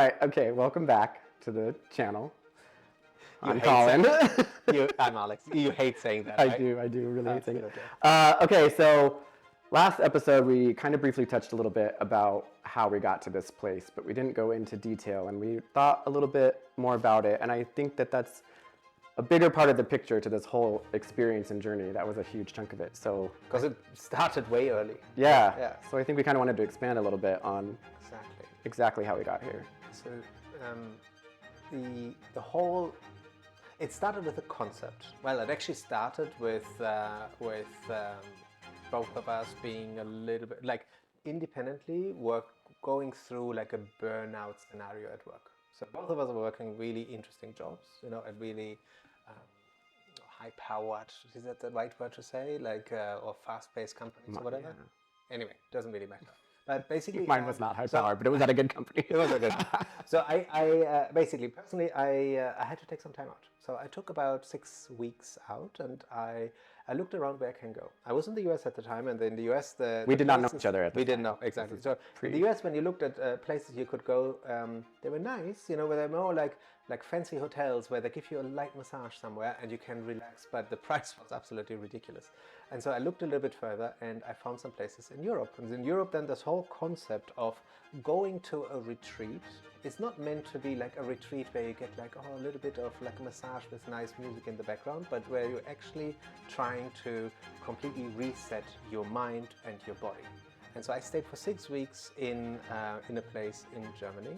All right, okay, welcome back to the channel. I'm Saying, Colin. I'm Alex. You hate saying that, I right? do really hate saying it. Absolutely. Okay, so last episode we kind of briefly touched a little bit about how we got to this place, but we didn't go into detail, and we thought a little bit more about it, and I think that that's a bigger part of the picture to this whole experience and journey. That was a huge chunk of it. So Because it started way early. yeah. So I think we kind of wanted to expand a little bit on Exactly how we got here. So the whole, it started with a concept. Well, it actually started with both of us being a little bit like independently going through like a burnout scenario at work. So both of us are working really interesting jobs, at really high-powered, is that the right word to say? Like, or fast-paced companies or whatever? Yeah. Anyway, doesn't really matter. But basically... Mine was not high-powered, but it was at a good company. It was a good So I basically, personally, I had to take some time out. So I took about 6 weeks out, and I looked around where I can go. I was in the US at the time, and in the US, we did not know each other at the time. We didn't know, exactly. So in the US, when you looked at places you could go, they were nice, where they're more like fancy hotels where they give you a light massage somewhere and you can relax, but the price was absolutely ridiculous. And so I looked a little bit further, and I found some places in Europe. And in Europe, then this whole concept of going to a retreat is not meant to be like a retreat where you get like a little bit of like a massage with nice music in the background, but where you're actually trying to completely reset your mind and your body. And so I stayed for 6 weeks in a place in Germany,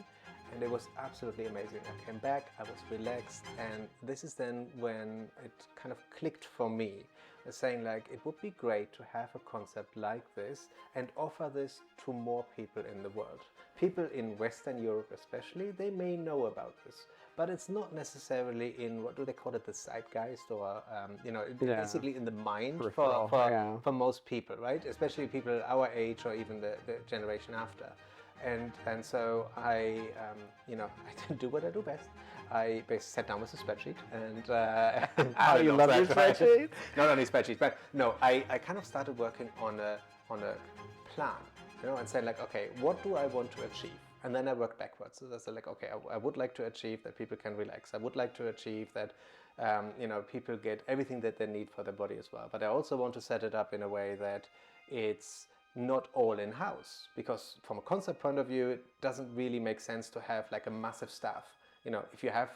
and it was absolutely amazing. I came back, I was relaxed, and this is then when it kind of clicked for me, saying like it would be great to have a concept like this and offer this to more people in the world. People in Western Europe especially, they may know about this, but it's not necessarily in, what do they call it, the zeitgeist, or basically in the mind for most people, right? Especially people our age or even the generation after. And so I didn't do what I do best. I basically sat down with a spreadsheet and you love your spreadsheets? Not only spreadsheets, but no, I kind of started working on a plan, and said like, okay, what do I want to achieve? And then I worked backwards. So I said like, okay, I would like to achieve that people can relax. I would like to achieve that people get everything that they need for their body as well. But I also want to set it up in a way that it's not all in-house, because from a concept point of view, it doesn't really make sense to have like a massive staff. If you have,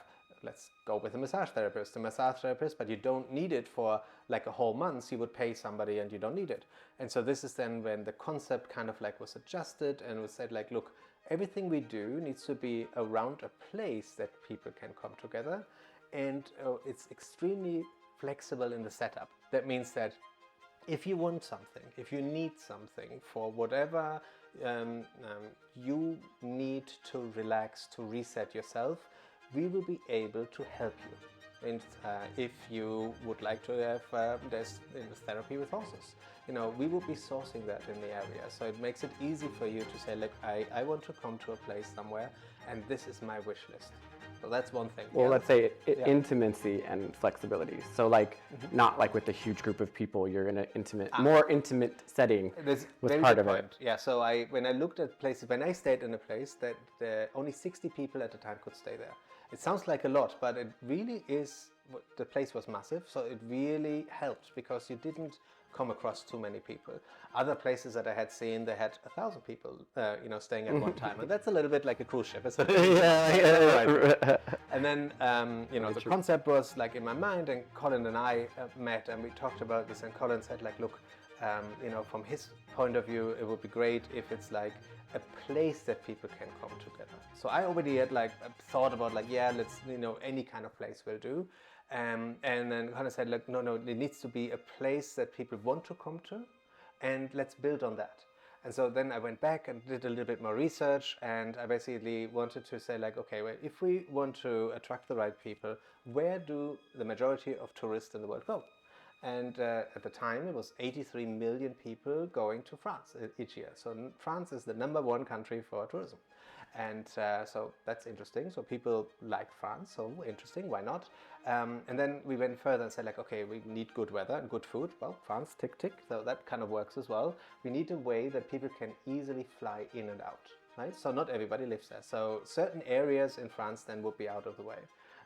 let's go with a massage therapist, but you don't need it for like a whole month, you would pay somebody and you don't need it. And so this is then when the concept kind of like was adjusted and was said like, look, everything we do needs to be around a place that people can come together, and it's extremely flexible in the setup. That means that if you want something, if you need something for whatever you need to relax, to reset yourself, we will be able to help you. And if you would like to have there's therapy with horses, we will be sourcing that in the area. So it makes it easy for you to say, look, I want to come to a place somewhere, and this is my wish list. So that's one thing. Well, let's say intimacy and flexibility. So like, not like with a huge group of people, you're in an more intimate setting was part of it. Yeah, so when I looked at places, when I stayed in a place that only 60 people at a time could stay there. It sounds like a lot, but it really is, the place was massive, so it really helped because you didn't come across too many people. Other places that I had seen, they had 1,000 people, staying at one time, and that's a little bit like a cruise ship, isn't it? Yeah. And then, the concept was like in my mind, and Colin and I met, and we talked about this, and Colin said like, look, from his point of view, it would be great if it's like a place that people can come together. So I already had like thought about like, yeah, let's, any kind of place will do. And then kind of said like, no, it needs to be a place that people want to come to, and let's build on that. And so then I went back and did a little bit more research, and I basically wanted to say like, okay, well, if we want to attract the right people, where do the majority of tourists in the world go? And at the time, it was 83 million people going to France each year. So France is the #1 country for tourism. And so that's interesting. So people like France, so interesting, why not? And then we went further and said like, okay, we need good weather and good food. Well, France, tick, tick. So that kind of works as well. We need a way that people can easily fly in and out. right? So not everybody lives there. So certain areas in France then would be out of the way.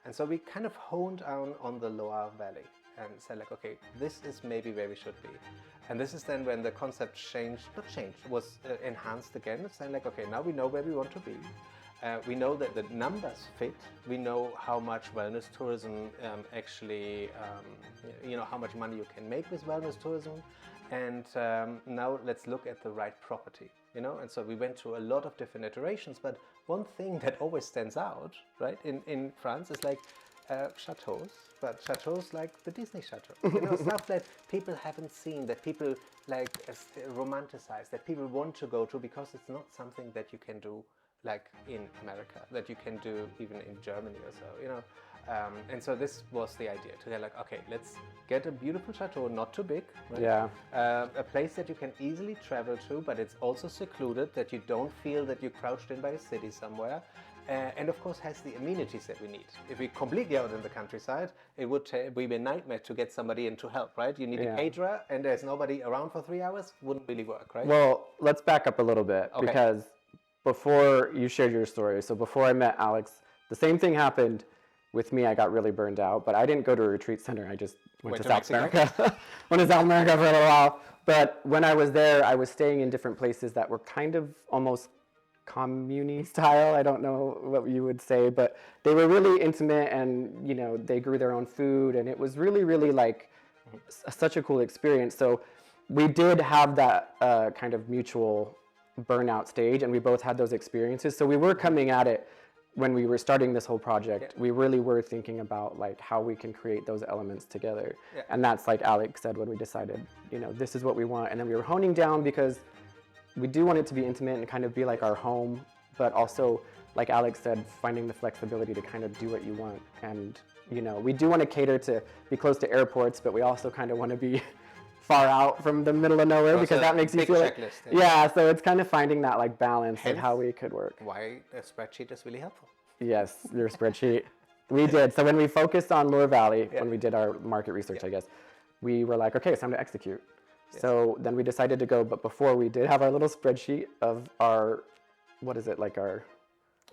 And so we kind of honed down on the Loire Valley and said like, okay, this is maybe where we should be. And this is then when the concept was enhanced again. It's then like, okay, now we know where we want to be. We know that the numbers fit. We know how much wellness tourism actually, how much money you can make with wellness tourism. And now let's look at the right property, And so we went through a lot of different iterations. But one thing that always stands out, right, in France is like chateaus, but chateaus like the Disney chateau, stuff that people haven't seen, that people like romanticize, that people want to go to because it's not something that you can do like in America, that you can do even in Germany or so, and so this was the idea, to get like, okay, let's get a beautiful chateau, not too big, right? Yeah. A place that you can easily travel to, but it's also secluded, that you don't feel that you're crouched in by a city somewhere, and of course has the amenities that we need. If we're completely out in the countryside, it would be a nightmare to get somebody in to help, right? You need a caterer, and there's nobody around for 3 hours, wouldn't really work, right? Well, let's back up a little bit, because before you shared your story, so before I met Alex, the same thing happened with me. I got really burned out, but I didn't go to a retreat center. I just went to South America. Went to South America for a little while. But when I was there, I was staying in different places that were kind of almost commune style. I don't know what you would say, but they were really intimate, and they grew their own food, and it was really, really like such a cool experience. So we did have that kind of mutual burnout stage, and we both had those experiences. So we were coming at it when we were starting this whole project. We really were thinking about like how we can create those elements together. And that's like Alex said, when we decided, this is what we want. And then we were honing down, because we do want it to be intimate and kind of be like our home, but also, like Alex said, finding the flexibility to kind of do what you want. And we do want to cater to be close to airports, but we also kind of want to be far out from the middle of nowhere, because that makes you feel like, so it's kind of finding that like balance of how we could work. Why a spreadsheet is really helpful. Yes, your spreadsheet. We did. So when we focused on Loire Valley, when we did our market research, I guess, we were like, okay, it's time to execute. So then we decided to go, but before we did have our little spreadsheet of our, what is it, like our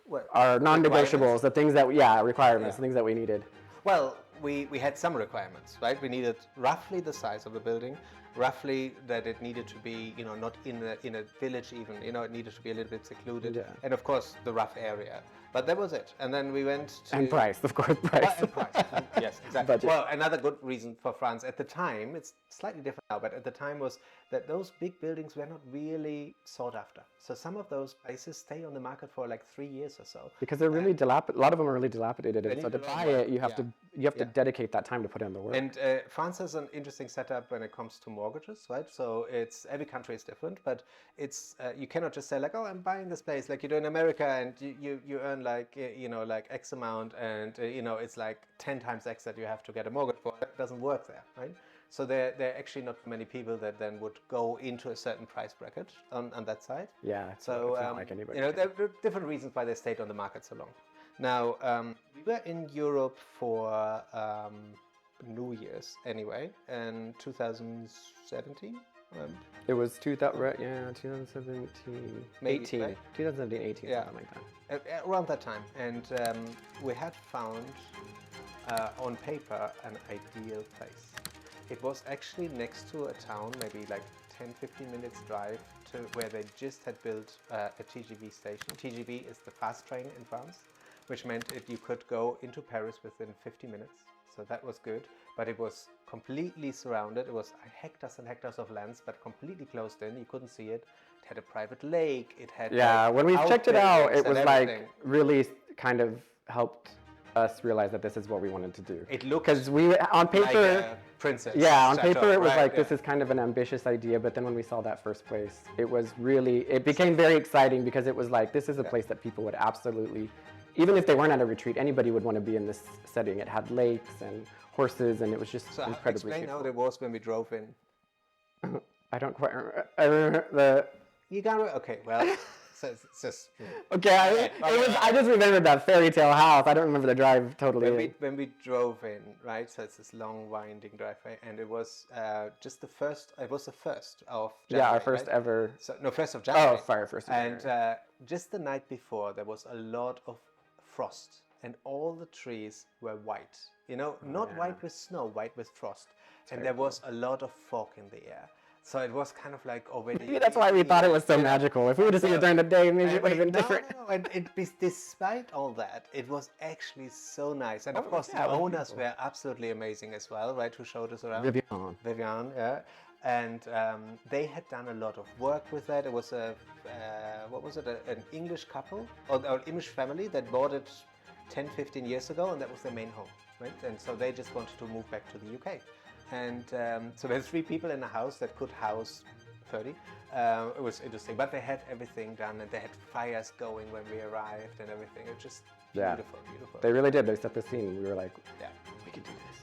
non-negotiables, the things that, requirements, the things that we needed. Well, we had some requirements, right? We needed roughly the size of the building, roughly that it needed to be, not in a village even, it needed to be a little bit secluded, and of course the rough area. But that was it. And then we went to... And price, of course, price. And price, yes, exactly. Budget. Well, another good reason for France at the time, it's slightly different now, but at the time was that those big buildings were not really sought after. So some of those places stay on the market for like 3 years or so. Because they're really a lot of them are really dilapidated. And so to buy it, you have to dedicate that time to put in the work. And France has an interesting setup when it comes to mortgages, right? So it's every country is different, but it's you cannot just say like, oh, I'm buying this place like you do in America, and you earn like like X amount, and it's like 10 times X that you have to get a mortgage for. It doesn't work there, right? So there are actually not many people that then would go into a certain price bracket on that side. Yeah. So it's not like anybody there are different reasons why they stayed on the market so long. Now we were in Europe for New Year's anyway, in 2017. It was 2017, maybe, 18, right? 2017, 18, something like that. Around that time, and we had found on paper an ideal place. It was actually next to a town, maybe like 10-15 minutes drive to where they just had built a TGV station. TGV is the fast train in France, which meant that you could go into Paris within 50 minutes. So that was good, but it was completely surrounded. It was hectares and hectares of lands, but completely closed in. You couldn't see it. It had a private lake. It had when we checked it out, it was like really kind of helped us realize that this is what we wanted to do. It looked because we on paper, like a princess. Yeah, on chateau, paper it was right? like this is kind of an ambitious idea, but then when we saw that first place, it became very exciting, because it was like this is a place that people would absolutely, even if they weren't at a retreat, anybody would want to be in this setting. It had lakes and horses, and it was just incredibly explain how it was when we drove in. I don't quite remember. I remember the... You got it? Okay, well, So it's just Okay, I just remembered that fairy tale house. I don't remember the drive totally. when we drove in, right? So it's this long winding driveway, and it was just the first. It was the first of January, Yeah, our first right? ever. So no, 1st of January. Oh, fire first. And just the night before, there was a lot of frost, and all the trees were white. You know, not white with snow, white with frost, and there was a lot of fog in the air. So it was kind of like already. Maybe that's why we thought it was so magical. If we would have seen it during the day, maybe it would have been different. No. And despite all that, it was actually so nice. And of course, the owners were absolutely amazing as well, right? Who showed us around. Vivian, yeah. And they had done a lot of work with that. It was an English couple or English family that bought it 10, 15 years ago, and that was their main home, right? And so they just wanted to move back to the UK. And so there's 3 people in the house that could house 30. It was interesting, but they had everything done, and they had fires going when we arrived and everything. It was just beautiful, beautiful. They really did. They set the scene. We were like, yeah, we can do this.